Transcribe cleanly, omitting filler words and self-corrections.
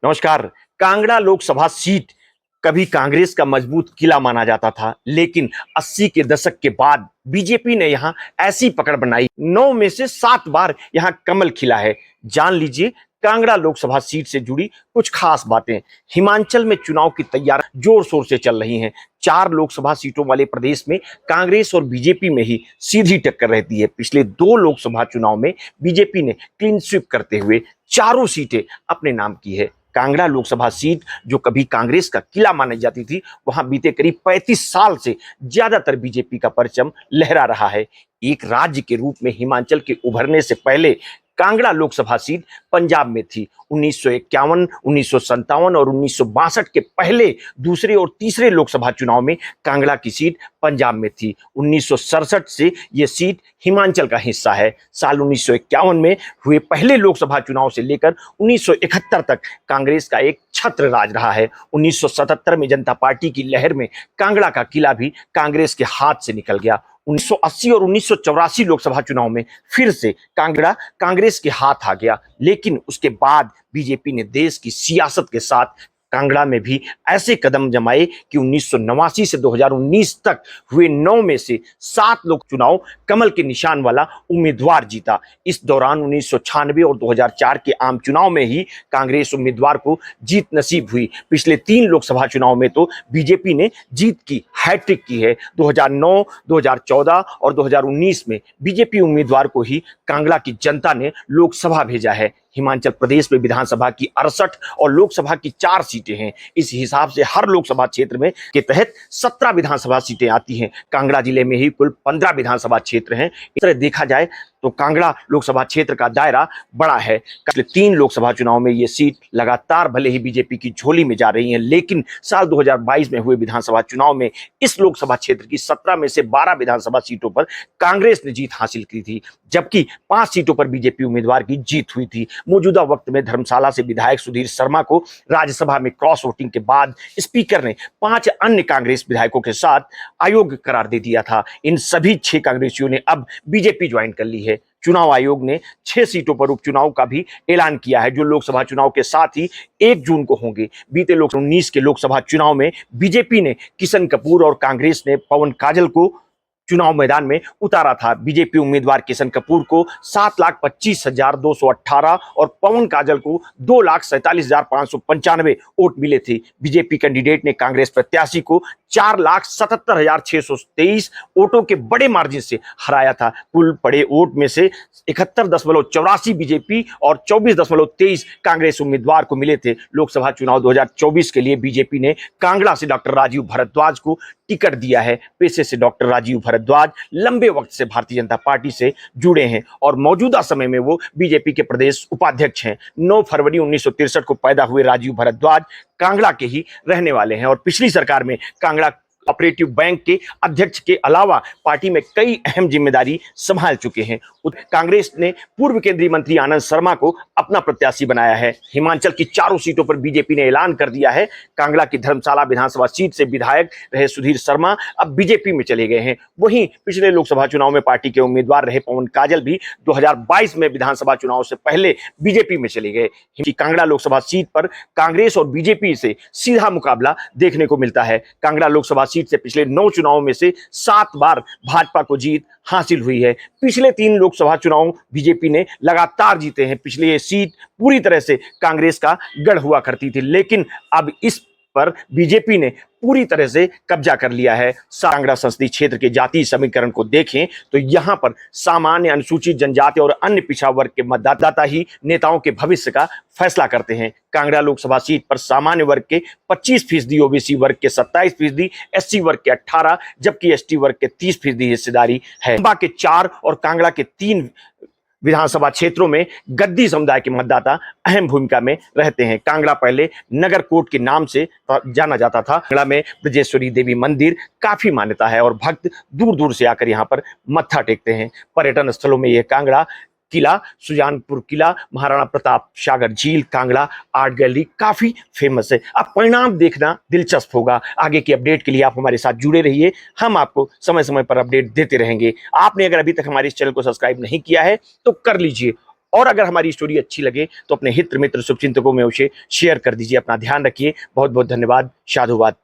नमस्कार। कांगड़ा लोकसभा सीट कभी कांग्रेस का मजबूत किला माना जाता था, लेकिन 80 के दशक के बाद बीजेपी ने यहां ऐसी पकड़ बनाई, 9 में से 7 बार यहां कमल खिला है। जान लीजिए कांगड़ा लोकसभा सीट से जुड़ी कुछ खास बातें। हिमाचल में चुनाव की तैयारी जोर शोर से चल रही हैं। 4 लोकसभा सीटों वाले प्रदेश में कांग्रेस और बीजेपी में ही सीधी टक्कर रहती है। पिछले 2 लोकसभा चुनाव में बीजेपी ने क्लीन स्वीप करते हुए चारों सीटें अपने नाम की है। कांगड़ा लोकसभा सीट जो कभी कांग्रेस का किला मानी जाती थी, वहां बीते करीब 35 साल से ज्यादातर बीजेपी का परचम लहरा रहा है। एक राज्य के रूप में हिमाचल के उभरने से पहले कांगड़ा लोकसभा सीट पंजाब में थी। 1951, 1957 और 1962 के पहले, दूसरे और तीसरे लोकसभा चुनाव में कांगड़ा की सीट पंजाब में थी। 1967 से यह सीट हिमाचल का हिस्सा है। साल 1951 में हुए पहले लोकसभा चुनाव से लेकर 1971 तक कांग्रेस का एक छत्र राज रहा है। 1977 में जनता पार्टी की लहर में कांगड़ा का किला भी कांग्रेस के हाथ से निकल गया। 1980 और 1984 लोकसभा चुनाव में फिर से कांगड़ा कांग्रेस के हाथ आ गया, लेकिन उसके बाद बीजेपी ने देश की सियासत के साथ कांगड़ा में भी ऐसे कदम जमाए कि 1989 से 2019 तक हुए 9 में से 7 लोक चुनाव कमल के निशान वाला उम्मीदवार जीता। इस दौरान 1996 और 2004 के आम चुनाव में ही कांग्रेस उम्मीदवार को जीत नसीब हुई। पिछले 3 लोकसभा चुनाव में तो बीजेपी ने जीत की हैट्रिक की है। 2009, 2014 और 2019 में बीजेपी उम्मीदवार को ही कांगड़ा की जनता ने लोकसभा भेजा है। हिमाचल प्रदेश में विधानसभा की 68 और लोकसभा की 4 सीटें हैं। इस हिसाब से हर लोकसभा क्षेत्र में के तहत 17 विधानसभा सीटें आती हैं। कांगड़ा जिले में ही कुल 15 विधानसभा क्षेत्र हैं। इस तरह देखा जाए तो कांगड़ा लोकसभा क्षेत्र का दायरा बड़ा है। पिछले 3 लोकसभा चुनाव में ये सीट लगातार भले ही बीजेपी की झोली में जा रही है, लेकिन साल 2022 में हुए विधानसभा चुनाव में इस लोकसभा क्षेत्र की 17 में से 12 विधानसभा सीटों पर कांग्रेस ने जीत हासिल की थी, जबकि 5 सीटों पर बीजेपी उम्मीदवार की जीत हुई थी। मौजूदा वक्त में धर्मशाला से विधायक सुधीर शर्मा को राज्यसभा में क्रॉस वोटिंग के बाद स्पीकर ने 5 अन्य कांग्रेस विधायकों के साथ अयोग्य करार दे दिया था। इन सभी 6 कांग्रेसियों ने अब बीजेपी ज्वाइन कर ली है। चुनाव आयोग ने 6 सीटों पर उपचुनाव का भी ऐलान किया है, जो लोकसभा चुनाव के साथ ही 1 जून को होंगे। बीते 19 के लोकसभा चुनाव में बीजेपी ने किशन कपूर और कांग्रेस ने पवन काजल को चुनाव मैदान में उतारा था। बीजेपी उम्मीदवार किशन कपूर को 7,25,218 और पवन काजल को 2,47,595 वोट मिले थे। बीजेपी कैंडिडेट ने कांग्रेस प्रत्याशी को 4,77,623 वोटों के बड़े मार्जिन से हराया था। कुल पड़े वोट में से 71.84 बीजेपी और 24.23 कांग्रेस उम्मीदवार को मिले थे। लोकसभा चुनाव 2024 के लिए बीजेपी ने कांगड़ा से डॉक्टर राजीव भारद्वाज को टिकट दिया है। पेशे से डॉक्टर राजीव भारद्वाज लंबे वक्त से भारतीय जनता पार्टी से जुड़े हैं और मौजूदा समय में वो बीजेपी के प्रदेश उपाध्यक्ष हैं। 9 फरवरी 1963 को पैदा हुए राजीव भारद्वाज कांगड़ा के ही रहने वाले हैं और पिछली सरकार में कांगड़ा ऑपरेटिव बैंक के अध्यक्ष के अलावा पार्टी में कई अहम जिम्मेदारी संभाल चुके हैं। कांग्रेस ने पूर्व केंद्रीय मंत्री आनंद शर्मा को अपना प्रत्याशी बनाया है। हिमाचल की 4 सीटों पर बीजेपी ने ऐलान कर दिया है। कांगड़ा की धर्मशाला विधानसभा सीट से विधायक रहे सुधीर शर्मा अब बीजेपी में चले गए हैं। वहीं पिछले लोकसभा चुनाव में पार्टी के उम्मीदवार रहे पवन काजल भी 2022 में विधानसभा चुनाव से पहले बीजेपी में चले गए। कांगड़ा लोकसभा सीट पर कांग्रेस और बीजेपी से सीधा मुकाबला देखने को मिलता है। कांगड़ा लोकसभा सीट से पिछले 9 चुनावों में से 7 बार भाजपा को जीत हासिल हुई है। पिछले 3 लोकसभा चुनाव बीजेपी ने लगातार जीते हैं। पिछले ये सीट पूरी तरह से कांग्रेस का गढ़ हुआ करती थी, लेकिन अब इस पर बीजेपी ने पूरी तरह से कब्जा कर लिया है। कांगड़ा संसदीय क्षेत्र के जातीय समीकरण को देखें तो यहां पर सामान्य, अनुसूचित जनजाति और अन्य पिछड़ा वर्ग के मतदाता ही नेताओं के भविष्य का फैसला करते हैं। कांगड़ा लोकसभा सीट पर सामान्य वर्ग के 25%, ओबीसी वर्ग के 27%, एससी वर्ग के 18%, जबकि एसटी वर्ग के 30% हिस्सेदारी है। चंबा के 4 और कांगड़ा के 3 विधानसभा क्षेत्रों में गद्दी समुदाय के मतदाता अहम भूमिका में रहते हैं। कांगड़ा पहले नगर कोट के नाम से जाना जाता था। कांगड़ा में ब्रजेश्वरी देवी मंदिर काफी मान्यता है और भक्त दूर दूर से आकर यहाँ पर मत्था टेकते हैं। पर्यटन स्थलों में यह कांगड़ा किला, सुजानपुर किला, महाराणा प्रताप सागर झील, कांगड़ा आर्ट गैलरी काफी फेमस है। अब परिणाम देखना दिलचस्प होगा। आगे की अपडेट के लिए आप हमारे साथ जुड़े रहिए, हम आपको समय समय पर अपडेट देते रहेंगे। आपने अगर अभी तक हमारे इस चैनल को सब्सक्राइब नहीं किया है तो कर लीजिए और अगर हमारी स्टोरी अच्छी लगे तो अपने हित मित्र शुभचिंतकों में उसे शेयर कर दीजिए। अपना ध्यान रखिए। बहुत बहुत धन्यवाद। साधुवाद।